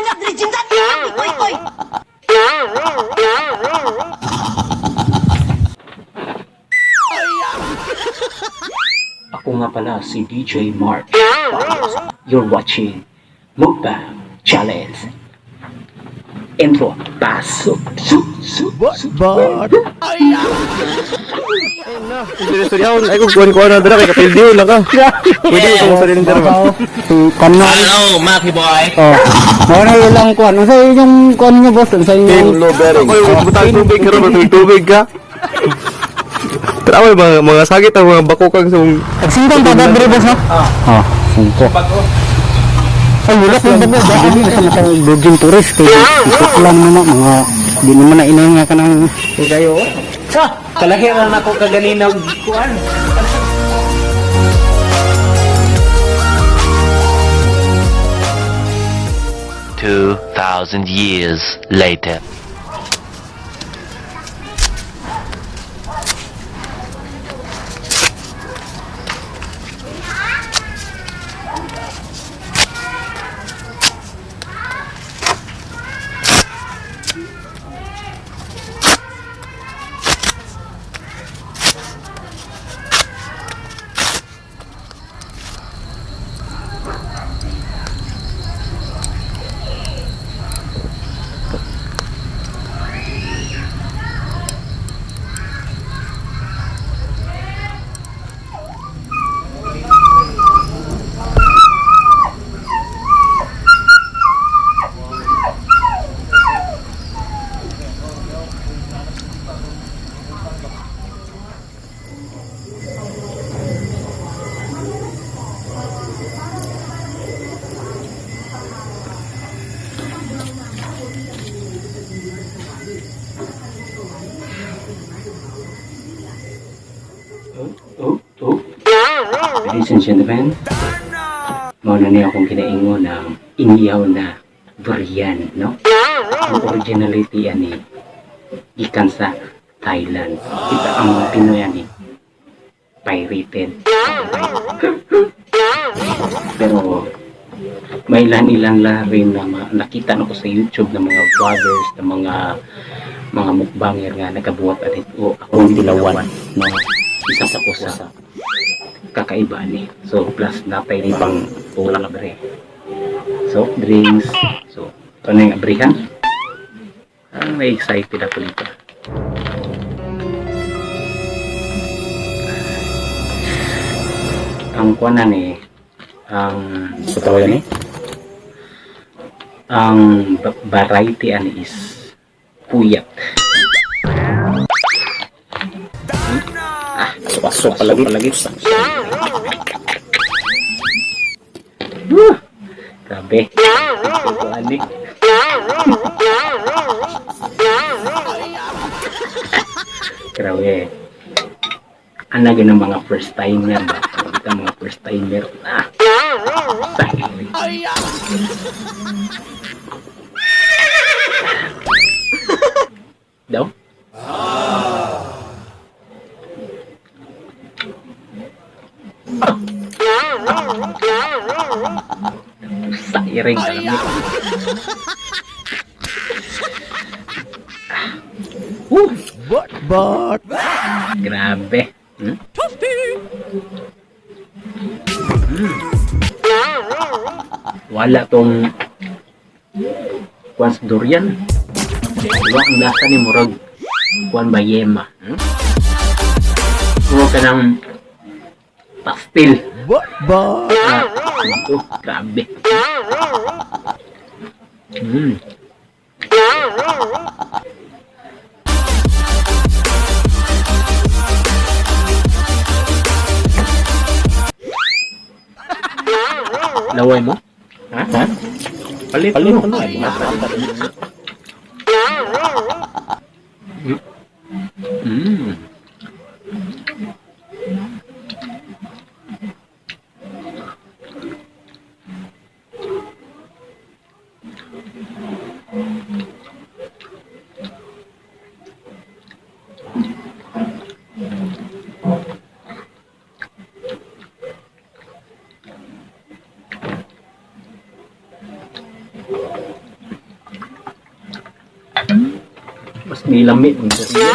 anak diri jintan. Koy koy. Ako nga pala si DJ Mark. You're watching Mukbang Challenge. Intro, pasok. Seryoso ay kung kuha na dara kay kapildiw lang ka. Pwede ko sa rin dara. Hello, Maki boy. Oh. Ano lang kuan? Ano sa yung kuan niyo boss? Ano sa Team yung low bearing. Ako butang tubig karon matulog tubig ka. Tara mga sakit ang mga bakokang sa Singkong pa dre boss no? Ah, singkong. Ay, wala ko ba dahil sa mga Virgin Tourist kay ito lang naman mga di naman na inanga ka ng Kayo. Kalaki lang ako kaganina kuan. 2,000 years later. Ladies and gentlemen, mauna niya akong kinaingon ng iniyaw na durian, no? Ang originality ani ikan sa Thailand. Kita ang mga Pinoy ani pirated. Pero may ilan-ilan lang rin na nakita na ko sa YouTube ng mga vloggers, ng mga mukbanger nga nakabuhat at ito akong dilawan, no? Isa sa kusa kakaiba ni. So plus natay ni pang tulak bre. Soft drinks. So ano yung abrihan? May excited ako dito. Ang kuwanan eh ang patawayan ni. ang variety ani is puyat. Pasok palagi. Grabe. Ito ani. Grabe. Ano ng mga first timer ba? Kita mga first timer. Sakit. Daw? Sairing alam mo. But Grabe. Wala tong kuan sa durian. Wala ang lasa ni murag kuan ba yema. Murag ka ng pastil. Ito, grabe. Laway mo? Ha? Palit mo. Mas nilamit mo sa iyo.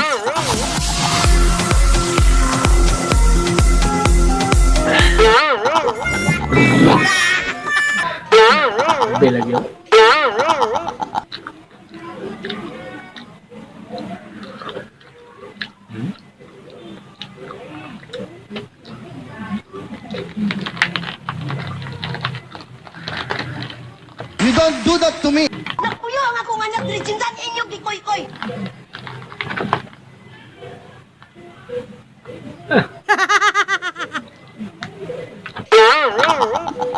Belag yun. You don't do that to me. Napuyo ang akong anak diri sindan inyo gikoy-koy.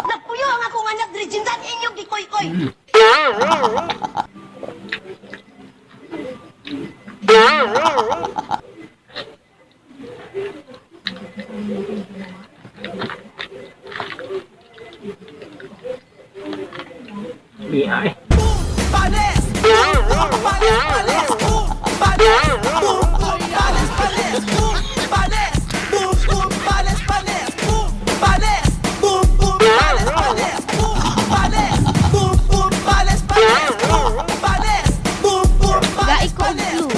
Napuyo ang akong anak diri sindan inyo gikoy-koy. Ay. Gai ko blue.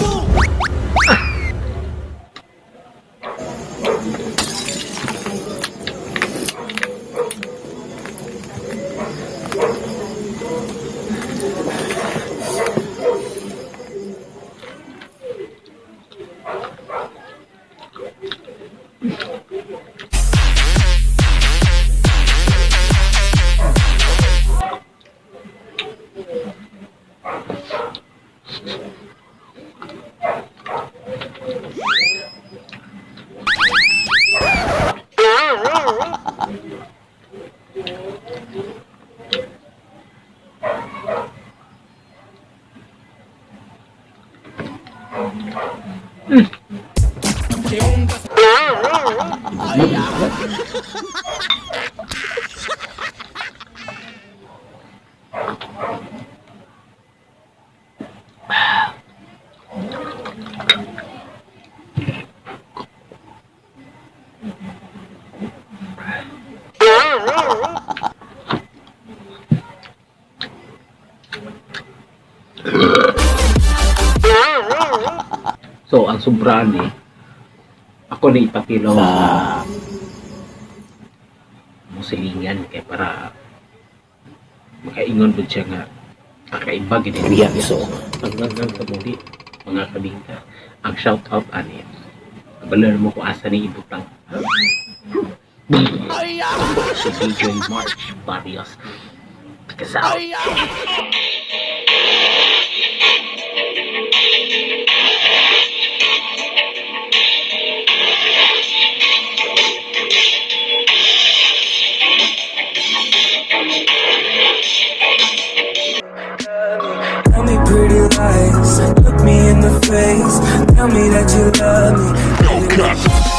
So, ang sobrani, ako na ipatilaw sa musilingan kaya para makaingon po siya nga kakaiba ginilihan. So, hanggang sa muli, mga kabingka, ang shout out ani, kabalar mo kung asa ni ibutang. Si DJ March Barrios. Kasal. Tell me pretty lies, look me in the face, tell me that you love me.